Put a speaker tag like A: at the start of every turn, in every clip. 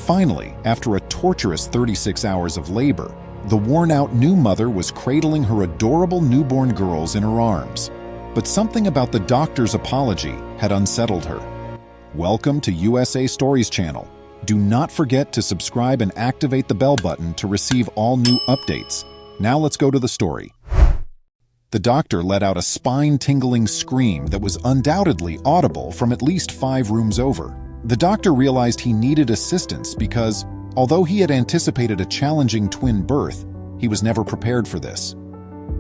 A: Finally, after a torturous 36 hours of labor, the worn-out new mother was cradling her adorable newborn girls in her arms. But something about the doctor's apology had unsettled her. Welcome to USA Stories channel. Do not forget to subscribe and activate the bell button to receive all new updates. Now let's go to the story. The doctor let out a spine-tingling scream that was undoubtedly audible from at least 5 rooms over. The doctor realized he needed assistance because, although he had anticipated a challenging twin birth, he was never prepared for this.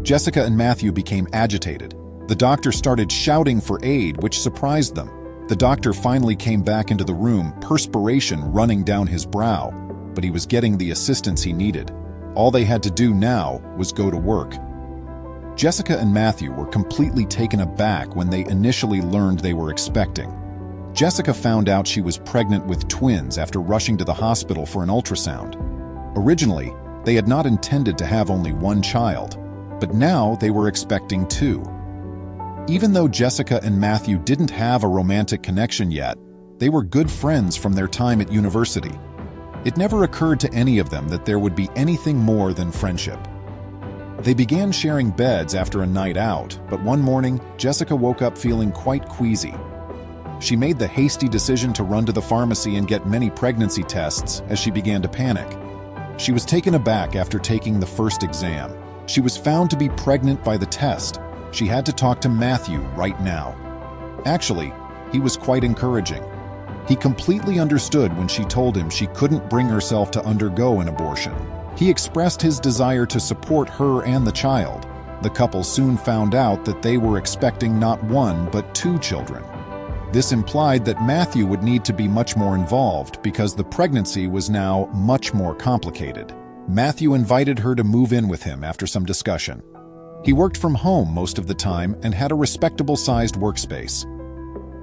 A: Jessica and Matthew became agitated. The doctor started shouting for aid, which surprised them. The doctor finally came back into the room, perspiration running down his brow, but he was getting the assistance he needed. All they had to do now was go to work. Jessica and Matthew were completely taken aback when they initially learned they were expecting. Jessica found out she was pregnant with twins after rushing to the hospital for an ultrasound. Originally, they had not intended to have only one child, but now they were expecting 2. Even though Jessica and Matthew didn't have a romantic connection yet, they were good friends from their time at university. It never occurred to any of them that there would be anything more than friendship. They began sharing beds after a night out, but one morning, Jessica woke up feeling quite queasy. She made the hasty decision to run to the pharmacy and get many pregnancy tests as she began to panic. She was taken aback after taking the first exam. She was found to be pregnant by the test. She had to talk to Matthew right now. Actually, he was quite encouraging. He completely understood when she told him she couldn't bring herself to undergo an abortion. He expressed his desire to support her and the child. The couple soon found out that they were expecting not 1 but 2 children. This implied that Matthew would need to be much more involved because the pregnancy was now much more complicated. Matthew invited her to move in with him after some discussion. He worked from home most of the time and had a respectable-sized workspace.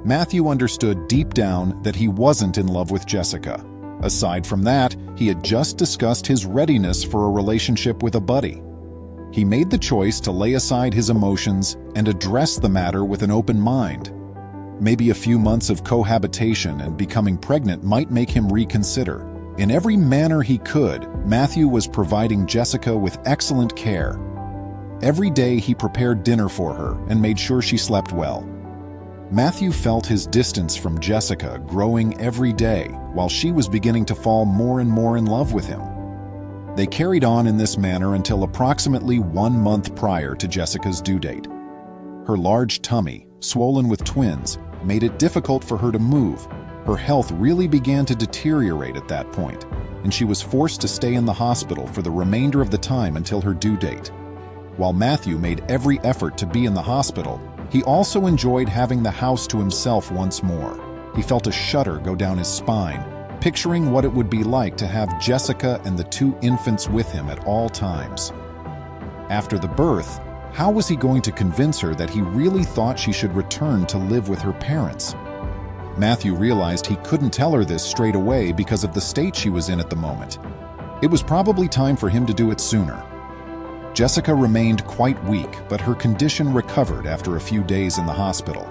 A: Matthew understood deep down that he wasn't in love with Jessica. Aside from that, he had just discussed his readiness for a relationship with a buddy. He made the choice to lay aside his emotions and address the matter with an open mind. Maybe a few months of cohabitation and becoming pregnant might make him reconsider. In every manner he could, Matthew was providing Jessica with excellent care. Every day he prepared dinner for her and made sure she slept well. Matthew felt his distance from Jessica growing every day while she was beginning to fall more and more in love with him. They carried on in this manner until approximately 1 month prior to Jessica's due date. Her large tummy, swollen with twins, made it difficult for her to move. Her health really began to deteriorate at that point, and she was forced to stay in the hospital for the remainder of the time until her due date. While Matthew made every effort to be in the hospital, he also enjoyed having the house to himself once more. He felt a shudder go down his spine, picturing what it would be like to have Jessica and the 2 infants with him at all times. After the birth, how was he going to convince her that he really thought she should return to live with her parents? Matthew realized he couldn't tell her this straight away because of the state she was in at the moment. It was probably time for him to do it sooner. Jessica remained quite weak, but her condition recovered after a few days in the hospital.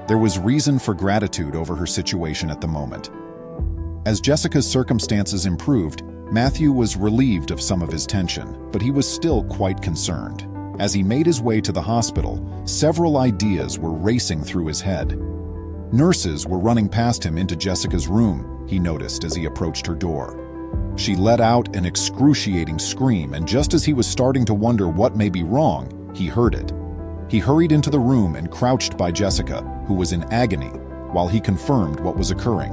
A: There was reason for gratitude over her situation at the moment. As Jessica's circumstances improved, Matthew was relieved of some of his tension, but he was still quite concerned. As he made his way to the hospital, several ideas were racing through his head. Nurses were running past him into Jessica's room, he noticed as he approached her door. She let out an excruciating scream, and just as he was starting to wonder what may be wrong, he heard it. He hurried into the room and crouched by Jessica, who was in agony, while he confirmed what was occurring.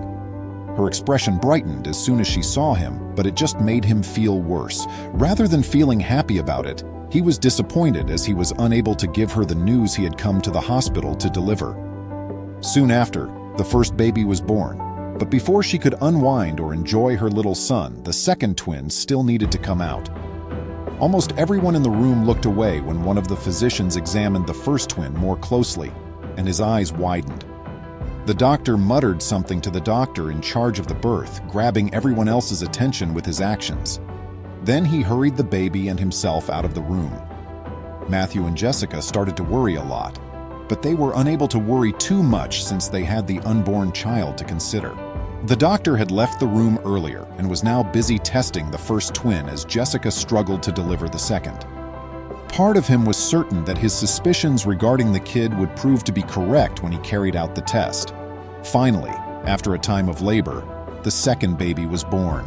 A: Her expression brightened as soon as she saw him, but it just made him feel worse. Rather than feeling happy about it, he was disappointed as he was unable to give her the news he had come to the hospital to deliver. Soon after, the first baby was born. But before she could unwind or enjoy her little son, the second twin still needed to come out. Almost everyone in the room looked away when one of the physicians examined the first twin more closely, and his eyes widened. The doctor muttered something to the doctor in charge of the birth, grabbing everyone else's attention with his actions. Then he hurried the baby and himself out of the room. Matthew and Jessica started to worry a lot, but they were unable to worry too much since they had the unborn child to consider. The doctor had left the room earlier and was now busy testing the first twin as Jessica struggled to deliver the second. Part of him was certain that his suspicions regarding the kid would prove to be correct when he carried out the test. Finally, after a time of labor, the second baby was born.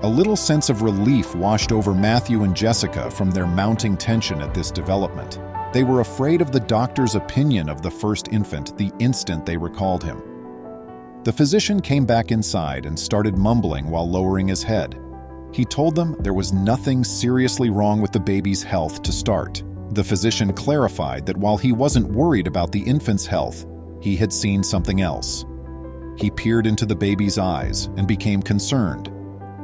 A: A little sense of relief washed over Matthew and Jessica from their mounting tension at this development. They were afraid of the doctor's opinion of the first infant the instant they recalled him. The physician came back inside and started mumbling while lowering his head. He told them there was nothing seriously wrong with the baby's health to start. The physician clarified that while he wasn't worried about the infant's health, he had seen something else. He peered into the baby's eyes and became concerned.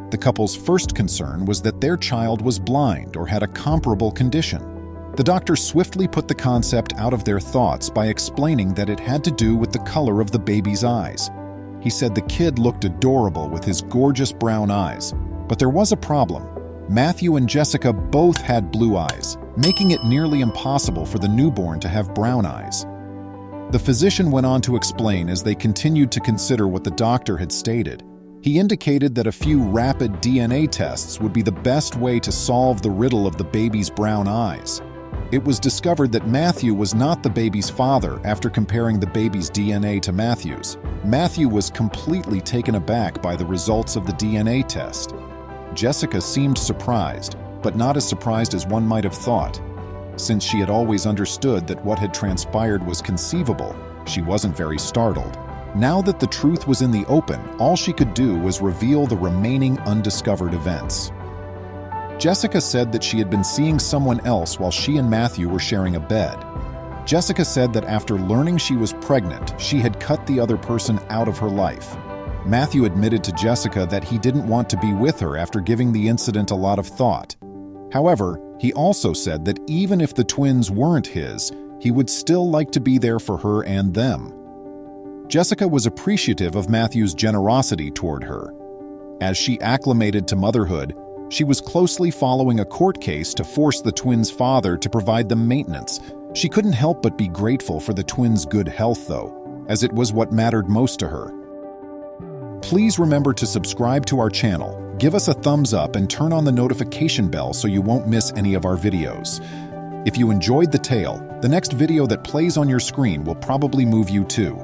A: The couple's first concern was that their child was blind or had a comparable condition. The doctor swiftly put the concept out of their thoughts by explaining that it had to do with the color of the baby's eyes. He said the kid looked adorable with his gorgeous brown eyes, but there was a problem. Matthew and Jessica both had blue eyes, making it nearly impossible for the newborn to have brown eyes. The physician went on to explain as they continued to consider what the doctor had stated. He indicated that a few rapid DNA tests would be the best way to solve the riddle of the baby's brown eyes. It was discovered that Matthew was not the baby's father after comparing the baby's DNA to Matthew's. Matthew was completely taken aback by the results of the DNA test. Jessica seemed surprised, but not as surprised as one might have thought. Since she had always understood that what had transpired was conceivable, she wasn't very startled. Now that the truth was in the open, all she could do was reveal the remaining undiscovered events. Jessica said that she had been seeing someone else while she and Matthew were sharing a bed. Jessica said that after learning she was pregnant, she had cut the other person out of her life. Matthew admitted to Jessica that he didn't want to be with her after giving the incident a lot of thought. However, he also said that even if the twins weren't his, he would still like to be there for her and them. Jessica was appreciative of Matthew's generosity toward her. As she acclimated to motherhood, she was closely following a court case to force the twins' father to provide them maintenance. She couldn't help but be grateful for the twins' good health, though, as it was what mattered most to her. Please remember to subscribe to our channel, give us a thumbs up, and turn on the notification bell so you won't miss any of our videos. If you enjoyed the tale, the next video that plays on your screen will probably move you too.